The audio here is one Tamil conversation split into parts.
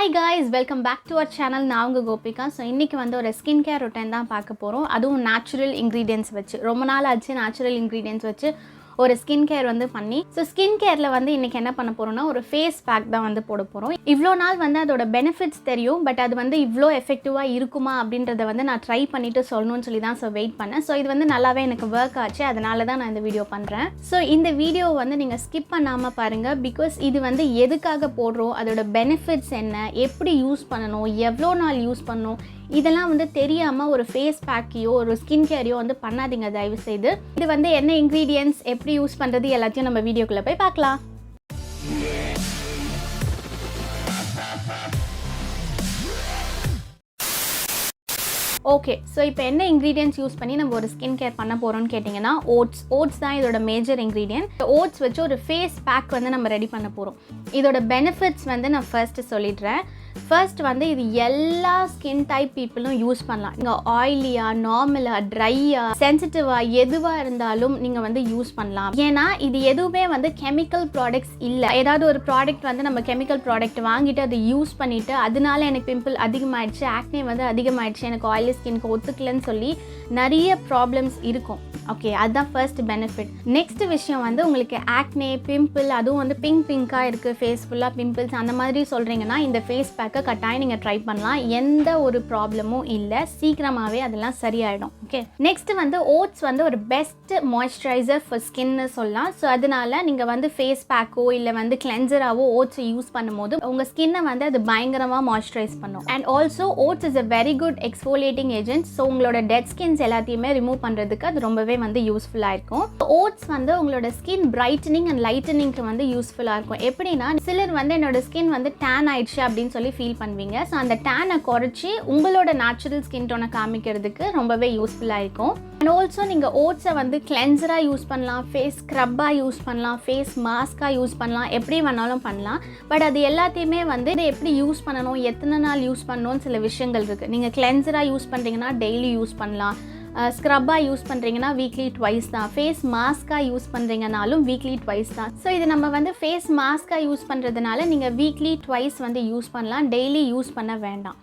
Hi guys, welcome back to our channel. நான் உங்க கோபிகா. ஸோ இன்றைக்கி வந்து ஒரு ஸ்கின் கேர் ரொட்டைன் தான் பார்க்க போகிறோம். அதுவும் நேச்சுரல் இன்க்ரீடியன்ட்ஸ் வச்சு ரொம்ப நாள் ஆச்சு நேச்சுரல் இன்க்ரீடியன்ட்ஸ் வச்சு ஒரு ஸ்கின் கேர் வந்து பண்ணி. ஸோ ஸ்கின் கேரில் வந்து இன்றைக்கி என்ன பண்ண போகிறோம்னா ஒரு ஃபேஸ் பேக் தான் வந்து போட போகிறோம். இவ்வளோ நாள் வந்து அதோட பெனிஃபிட்ஸ் தெரியும், பட் அது வந்து இவ்வளோ எஃபெக்டிவாக இருக்குமா அப்படின்றத வந்து நான் ட்ரை பண்ணிவிட்டு சொல்லணும்னு சொல்லி தான் வெயிட் பண்ணேன். ஸோ இது வந்து நல்லாவே எனக்கு ஒர்க் ஆச்சு, அதனால தான் நான் இந்த வீடியோ பண்ணுறேன். ஸோ இந்த வீடியோ வந்து நீங்கள் ஸ்கிப் பண்ணாமல் பாருங்கள், பிகாஸ் இது வந்து எதுக்காக போடுறோம், அதோட பெனிஃபிட்ஸ் என்ன, எப்படி யூஸ் பண்ணணும், எவ்வளோ நாள் யூஸ் பண்ணணும், இதெல்லாம் வந்து தெரியாமல் ஒரு ஃபேஸ் பேக்கையோ ஒரு ஸ்கின் கேரையோ வந்து பண்ணாதீங்க தயவு செய்து. இது வந்து என்ன இன்க்ரீடியன்ட்ஸ், எப்படி யூஸ் பண்ணுறது எல்லாத்தையும் நம்ம வீடியோக்குள்ளே போய் பார்க்கலாம். ஓகே, ஸோ இப்போ என்ன இன்க்ரீடியன்ட்ஸ் யூஸ் பண்ணி நம்ம ஒரு ஸ்கின் கேர் பண்ண போகிறோம்னு கேட்டிங்கன்னா ஓட்ஸ் தான் இதோட மேஜர் இன்க்ரீடியன்ட். ஓட்ஸ் வச்சு ஒரு ஃபேஸ் பேக் வந்து நம்ம ரெடி பண்ண போகிறோம். இதோட பெனிஃபிட்ஸ் வந்து நான் ஃபர்ஸ்ட்டு சொல்லிடுறேன். ஃபர்ஸ்ட் வந்து இது எல்லா ஸ்கின் டைப் பீப்புளும் யூஸ் பண்ணலாம். இங்கே ஆயிலியாக, நார்மலாக, ட்ரையாக, சென்சிட்டிவாக எதுவாக இருந்தாலும் நீங்கள் வந்து யூஸ் பண்ணலாம். ஏன்னா இது எதுவுமே வந்து கெமிக்கல் ப்ராடக்ட்ஸ் இல்லை. ஏதாவது ஒரு ப்ராடக்ட் வந்து நம்ம கெமிக்கல் ப்ராடக்ட் வாங்கிட்டு அதை யூஸ் பண்ணிவிட்டு அதனால எனக்கு பிம்பிள் அதிகமாகிடுச்சு, ஆக்னே வந்து அதிகமாகிடுச்சு, எனக்கு ஆயிலி ஸ்கின்க்கு ஒத்துக்கலன்னு சொல்லி நிறைய ப்ராப்ளம்ஸ் இருக்கும். ஓகே, அதுதான் ஃபர்ஸ்ட் பெனிஃபிட். நெக்ஸ்ட் விஷயம் வந்து உங்களுக்கு ஆக்னே, பிம்பிள், அதுவும் வந்து பிங்காக இருக்குது, ஃபேஸ் ஃபுல்லாக பிம்பிள்ஸ் அந்த மாதிரி சொல்கிறீங்கன்னா இந்த ஃபேஸ் பேக்கை கட்டாயம் நீங்கள் ட்ரை பண்ணலாம். எந்த ஒரு ப்ராப்ளமும் இல்லை, சீக்கிரமாகவே அதெல்லாம் சரியாயிடும். ஓகே, நெக்ஸ்ட் வந்து ஓட்ஸ் வந்து ஒரு பெஸ்ட் மாய்ஸ்சரைசர் ஃபார் ஸ்கின்னு சொல்லலாம். ஸோ அதனால நீங்கள் வந்து ஃபேஸ் பேக்கோ இல்லை வந்து கிளென்சராகவோ ஓட்ஸை யூஸ் பண்ணும்போது உங்கள் ஸ்கின்னை வந்து அது பயங்கரமாக மாய்ஸ்சரைஸ் பண்ணும். And also oats is a very good exfoliating agent. So உங்களோட டெட் ஸ்கின்ஸ் எல்லாத்தையுமே ரிமூவ் பண்ணுறதுக்கு அது ரொம்பவே வந்து யூஸ்ஃபுல்லாக இருக்கும். ஓட்ஸ் வந்து உங்களோட ஸ்கின் பிரைட்டனிங் அண்ட் லைட்டனிங்க்கு வந்து யூஸ்ஃபுல்லாக இருக்கும். எப்படின்னா சிலர் வந்து என்னோட ஸ்கின் வந்து டேன் ஆயிடுச்சு அப்படின்னு சொல்லி ஃபீல் பண்ணுவீங்க. ஸோ அந்த டேனை குறைச்சி உங்களோட நேச்சுரல் ஸ்கின் டோனை காமிக்கிறதுக்கு ரொம்பவே யூஸ்ஃபுல்லாக இருக்கும். அண்ட் ஆல்சோ நீங்கள் ஓட்ஸை வந்து கிளென்சராக யூஸ் பண்ணலாம், ஃபேஸ் ஸ்க்ரப்பாக யூஸ் பண்ணலாம், ஃபேஸ் மாஸ்காக யூஸ் பண்ணலாம், எப்படி வேணாலும் பண்ணலாம். பட் அது எல்லாத்தையுமே வந்து இதை எப்படி யூஸ் பண்ணணும், எத்தனை நாள் யூஸ் பண்ணணும்னு சில விஷயங்கள் இருக்குது. நீங்கள் கிளென்சராக யூஸ் பண்ணுறீங்கன்னா டெய்லி யூஸ் பண்ணலாம், ஸ்க்ரப்பாக யூஸ் பண்ணுறீங்கன்னா வீக்லி ட்வைஸ் தான், ஃபேஸ் மாஸ்காக யூஸ் பண்ணுறீங்கனாலும் வீக்லி ட்வைஸ் தான். ஸோ இது நம்ம வந்து ஃபேஸ் மாஸ்காக யூஸ் பண்ணுறதுனால நீங்கள் வீக்லி ட்வைஸ் வந்து யூஸ் பண்ணலாம், டெய்லி யூஸ் பண்ண வேண்டாம்.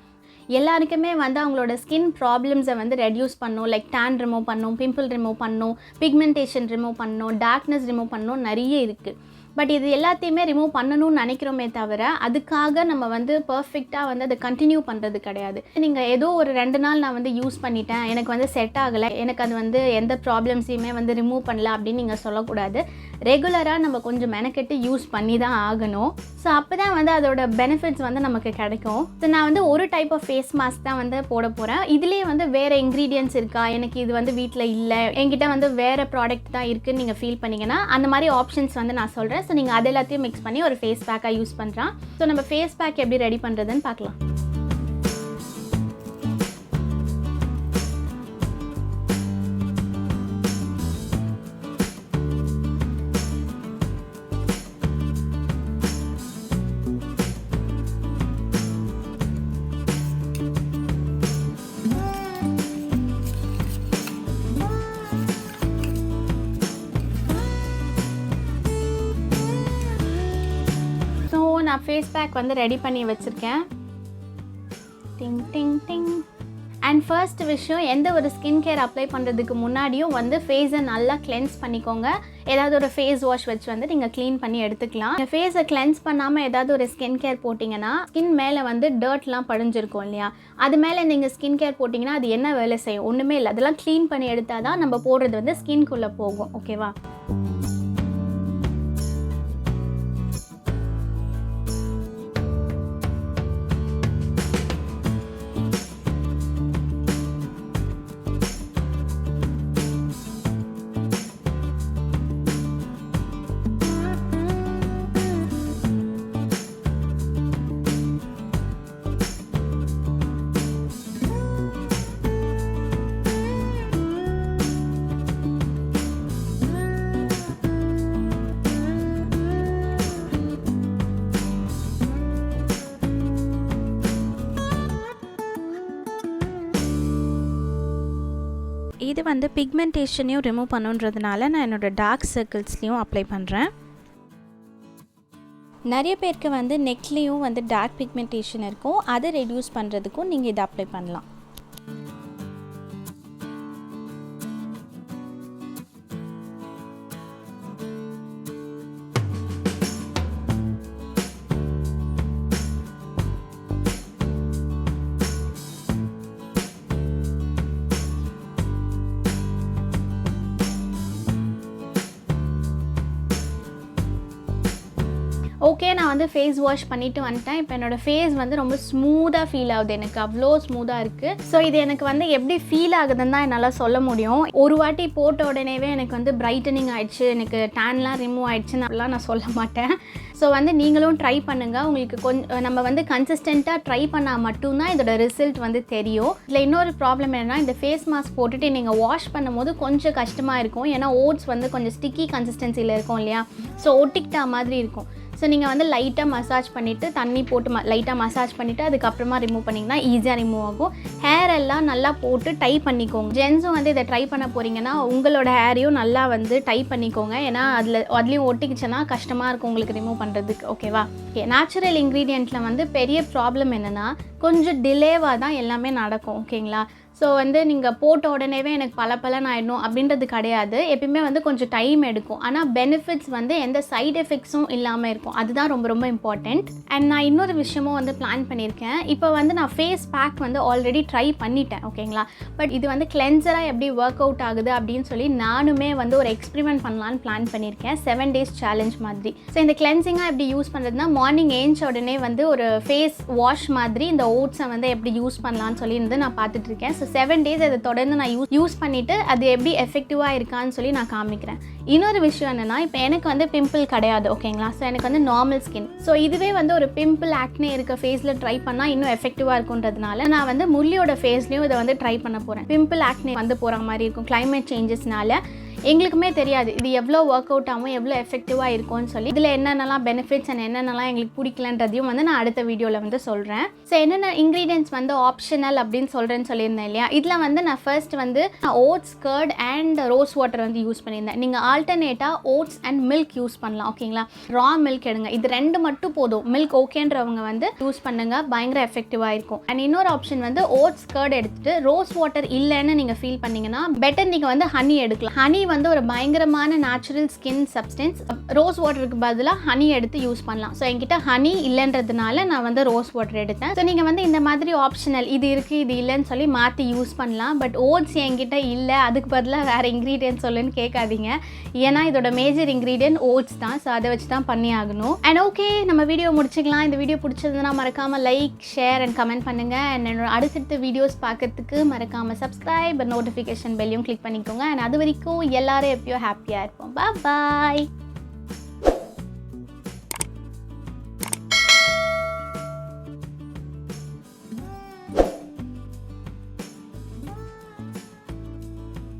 எல்லாருக்குமே வந்து அவங்களோட ஸ்கின் ப்ராப்ளம்ஸை வந்து ரெடியூஸ் பண்ணணும், லைக் டேன் ரிமூவ் பண்ணணும், பிம்பிள் ரிமூவ் பண்ணணும், பிக்மெண்டேஷன் ரிமூவ் பண்ணணும், டார்க்னஸ் ரிமூவ் பண்ணணும், நிறைய இருக்குது. பட் இது எல்லாத்தையுமே ரிமூவ் பண்ணணும்னு நினைக்கிறோமே தவிர அதுக்காக நம்ம வந்து பர்ஃபெக்டாக வந்து அதை கண்டினியூ பண்ணுறது கிடையாது. நீங்கள் ஏதோ ஒரு 2 நாள் நான் வந்து யூஸ் பண்ணிட்டேன், எனக்கு வந்து செட் ஆகலை, எனக்கு அது வந்து எந்த ப்ராப்ளம்ஸையுமே வந்து ரிமூவ் பண்ணல அப்படின்னு நீங்கள் சொல்லக்கூடாது. ரெகுலராக நம்ம கொஞ்சம் மெனக்கெட்டு யூஸ் பண்ணி தான் ஆகணும். ஸோ அப்போ தான் வந்து அதோட பெனிஃபிட்ஸ் வந்து நமக்கு கிடைக்கும். ஸோ நான் வந்து ஒரு டைப் ஆஃப் ஃபேஸ் மாஸ்க் தான் வந்து போட போகிறேன். இதுலேயே வந்து வேறு இன்க்ரீடியன்ட்ஸ் இருக்கா, எனக்கு இது வந்து வீட்டில் இல்லை, என்கிட்ட வந்து வேறு ப்ராடக்ட் தான் இருக்குதுன்னு நீங்கள் ஃபீல் பண்ணிங்கன்னா அந்த மாதிரி ஆப்ஷன்ஸ் வந்து நான் சொல்கிறேன். ஸோ நீங்கள் அது எல்லாத்தையும் மிக்ஸ் பண்ணி ஒரு ஃபேஸ் பேக்காக யூஸ் பண்ணுறான். ஸோ நம்ம ஃபேஸ் பேக் எப்படி ரெடி பண்ணுறதுன்னு பார்க்கலாம். நான் ஃபேஸ் பேக் வந்து ரெடி பண்ணி வச்சுருக்கேன். டிங் டிங் டிங். அண்ட் ஃபர்ஸ்ட் விஷயம், எந்த ஒரு ஸ்கின் கேர் அப்ளை பண்ணுறதுக்கு முன்னாடியும் வந்து ஃபேஸை நல்லா கிளென்ஸ் பண்ணிக்கோங்க. ஏதாவது ஒரு ஃபேஸ் வாஷ் வச்சு வந்து நீங்கள் க்ளீன் பண்ணி எடுத்துக்கலாம். நீங்கள் ஃபேஸை கிளென்ஸ் பண்ணாமல் ஏதாவது ஒரு ஸ்கின் கேர் போட்டிங்கன்னா ஸ்கின் மேலே வந்து டர்ட்லாம் படிஞ்சிருக்கும் இல்லையா, அது மேலே நீங்கள் ஸ்கின் கேர் போட்டிங்கன்னா அது என்ன வேலை செய்யும், ஒன்றுமே இல்லை. அதெல்லாம் க்ளீன் பண்ணி எடுத்தால் தான் நம்ம போடுறது வந்து ஸ்கின்குள்ளே போகும். ஓகேவா? இது வந்து பிக்மெண்டேஷனையும் ரிமூவ் பண்ணுன்றதுனால நான் என்னோடய டார்க் சர்க்கிள்ஸ்லேயும் அப்ளை பண்ணுறேன். நிறைய பேருக்கு வந்து நெக்லேயும் வந்து டார்க் பிக்மெண்டேஷன் இருக்கும், அதை ரெடியூஸ் பண்ணுறதுக்கும் நீங்கள் இதை அப்ளை பண்ணலாம். ஓகே, நான் வந்து ஃபேஸ் வாஷ் பண்ணிவிட்டு வந்துட்டேன். இப்போ என்னோடய ஃபேஸ் வந்து ரொம்ப ஸ்மூத்தாக ஃபீல் ஆகுது, எனக்கு அவ்வளோ ஸ்மூத்தாக இருக்குது. ஸோ இது எனக்கு வந்து எப்படி ஃபீல் ஆகுதுன்னு தான் என்னால் சொல்ல முடியும். ஒரு வாட்டி போட்ட உடனேவே எனக்கு வந்து பிரைட்டனிங் ஆகிடுச்சு, எனக்கு டேன்லாம் ரிமூவ் ஆகிடுச்சுன்னு அப்படிலாம் நான் சொல்ல மாட்டேன். ஸோ வந்து நீங்களும் ட்ரை பண்ணுங்கள். உங்களுக்கு கொஞ்சம் நம்ம வந்து கன்சிஸ்டண்ட்டாக ட்ரை பண்ணால் மட்டும்தான் இதோட ரிசல்ட் வந்து தெரியும். இதில் இன்னொரு ப்ராப்ளம் என்னென்னா, இந்த ஃபேஸ் மாஸ்க் போட்டுட்டு நீங்கள் வாஷ் பண்ணும்போது கொஞ்சம் கஷ்டமாக இருக்கும். ஏன்னா ஓட்ஸ் வந்து கொஞ்சம் ஸ்டிக்கி கன்சிஸ்டன்சியில் இருக்கும் இல்லையா, ஸோ ஒட்டிக்கிட்டா மாதிரி இருக்கும். ஸோ நீங்கள் வந்து லைட்டாக மசாஜ் பண்ணிவிட்டு தண்ணி போட்டு லைட்டாக மசாஜ் பண்ணிவிட்டு அதுக்கப்புறமா ரிமூவ் பண்ணிங்கன்னா ஈஸியாக ரிமூவ் ஆகும். ஹேர் எல்லாம் நல்லா போட்டு டை பண்ணிக்கோங்க. ஜென்ஸும் வந்து இதை ட்ரை பண்ண போகிறீங்கன்னா உங்களோட ஹேரையும் நல்லா வந்து டை பண்ணிக்கோங்க. ஏன்னா அதுலேயும் ஒட்டிக்கிச்சுன்னா கஷ்டமாக இருக்கும் உங்களுக்கு ரிமூவ் பண்ணுறதுக்கு. ஓகேவா? ஓகே, நேச்சுரல் இன்க்ரீடியண்ட்டில் வந்து பெரிய ப்ராப்ளம் என்னென்னா கொஞ்சம் டிலேவாக தான் எல்லாமே நடக்கும். ஓகேங்களா? ஸோ வந்து நீங்கள் போட்ட உடனேவே எனக்கு பலன்னு ஆகிடணும் அப்படின்றது கிடையாது. எப்பயுமே வந்து கொஞ்சம் டைம் எடுக்கும். ஆனால் பெனிஃபிட்ஸ் வந்து எந்த சைட் எஃபெக்ட்ஸும் இல்லாமல் இருக்கும். அதுதான் ரொம்ப ரொம்ப இம்பார்ட்டண்ட். அண்ட் நான் இன்னொரு விஷயமும் வந்து பிளான் பண்ணியிருக்கேன். இப்போ வந்து நான் ஃபேஸ் பேக் வந்து ஆல்ரெடி ட்ரை பண்ணிட்டேன். ஓகேங்களா? பட் இது வந்து கிளென்சராக எப்படி ஒர்க் அவுட் ஆகுது அப்படின்னு சொல்லி நானுமே வந்து ஒரு எக்ஸ்பெரிமெண்ட் பண்ணலான்னு பிளான் பண்ணியிருக்கேன். 7 days சேலஞ்ச் மாதிரி. ஸோ இந்த கிளென்சிங்காக எப்படி யூஸ் பண்ணுறதுனா, மார்னிங் ஏஞ்ச உடனே வந்து ஒரு ஃபேஸ் வாஷ் மாதிரி இந்த ஓட்ஸை வந்து எப்படி யூஸ் பண்ணலான்னு சொல்லி நான் பார்த்துட்ருக்கேன். 7 days அதை தொடர்ந்து நான் யூஸ் பண்ணிவிட்டு அது எப்படி எஃபெக்டிவாக இருக்கான்னு சொல்லி நான் காமிக்கிறேன். இன்னொரு விஷயம் என்னென்னா, இப்போ எனக்கு வந்து பிம்பிள் கிடையாது. ஓகேங்களா? ஸோ எனக்கு வந்து நார்மல் ஸ்கின். ஸோ இதுவே வந்து ஒரு பிம்பிள் ஆக்னே இருக்க ஃபேஸில் ட்ரை பண்ணால் இன்னும் எஃபெக்டிவாக இருக்குன்றதுனால நான் வந்து முல்லியோட ஃபேஸ்லேயும் இதை வந்து ட்ரை பண்ண போகிறேன். பிம்பிள் ஆக்னே வந்து போகிற மாதிரி இருக்கும் கிளைமேட் சேஞ்சஸ்னால. எங்களுக்குமே தெரியாது இது எவ்வளோ ஒர்க் அவுட் ஆகும், எவ்வளோ எஃபெக்டிவாக இருக்கும்னு சொல்லி. இதில் என்னென்னலாம் பெனிஃபிட்ஸ் அண்ட் என்னென்னலாம் எங்களுக்கு பிடிக்கலன்றதையும் வந்து நான் அடுத்த வீடியோவில் வந்து சொல்கிறேன். ஸோ என்னென்ன இன்க்ரீடியன்ட்ஸ் வந்து ஆப்ஷனல் அப்படின்னு சொல்லியிருந்தேன் இல்லையா, இதில் வந்து நான் ஃபர்ஸ்ட் வந்து oats, curd and rose water வந்து யூஸ் பண்ணியிருந்தேன். நீங்கள் ஆல்டர்னேட்டாக ஓட்ஸ் அண்ட் மில்க் யூஸ் பண்ணலாம். ஓகேங்களா? ரா மில்க் எடுங்க. இது 2 மட்டும் போதும். மில்க் ஓகேன்றவங்க வந்து யூஸ் பண்ணுங்க, பயங்கர எஃபெக்டிவாக இருக்கும். அண்ட் இன்னொரு ஆப்ஷன் வந்து ஓட்ஸ், கர்ட் எடுத்துட்டு ரோஸ் வாட்டர் இல்லைன்னு நீங்கள் ஃபீல் பண்ணிங்கன்னா பெட்டர் நீங்கள் வந்து ஹனி எடுக்கலாம். ஹனி வந்து ஒரு பயங்கரமான நேச்சுரல் ஸ்கின் சப்ஸ்டன்ஸ். ரோஸ் வாட்டருக்கு பதிலாக ஹனி எடுத்து யூஸ் பண்ணலாம். ஸோ என்கிட்ட ஹனி இல்லைன்றதுனால நான் வந்து ரோஸ் வாட்டர் எடுத்தேன். ஸோ நீங்கள் வந்து இந்த மாதிரி ஆப்ஷனல் இது இருக்குது இது இல்லைன்னு சொல்லி மாற்றி யூஸ் பண்ணலாம். பட் ஓட்ஸ் என்கிட்ட இல்லை, அதுக்கு பதிலாக வேறு இன்க்ரீடியன்ட் சொல்லுன்னு கேட்காதீங்க. ஏன்னா இதோட மேஜர் இன்க்ரீடியன்ட் ஓட்ஸ் தான். ஸோ அதை வச்சு தான் பண்ணி ஆகணும். அண்ட் ஓகே, நம்ம வீடியோ முடிச்சுக்கலாம். இந்த வீடியோ பிடிச்சதுன்னா மறக்காமல் லைக், ஷேர் அண்ட் கமெண்ட் பண்ணுங்கள். அண்ட் என்னோட அடுத்தடுத்த வீடியோஸ் பார்க்கறதுக்கு மறக்காமல் சப்ஸ்கிரைப், நோட்டிஃபிகேஷன் பெல்லையும் கிளிக் பண்ணிக்கோங்க. அண்ட் அது வரைக்கும் எல்லாரும் எப்பயோ ஹாப்பியாக இருப்போம். பாய்.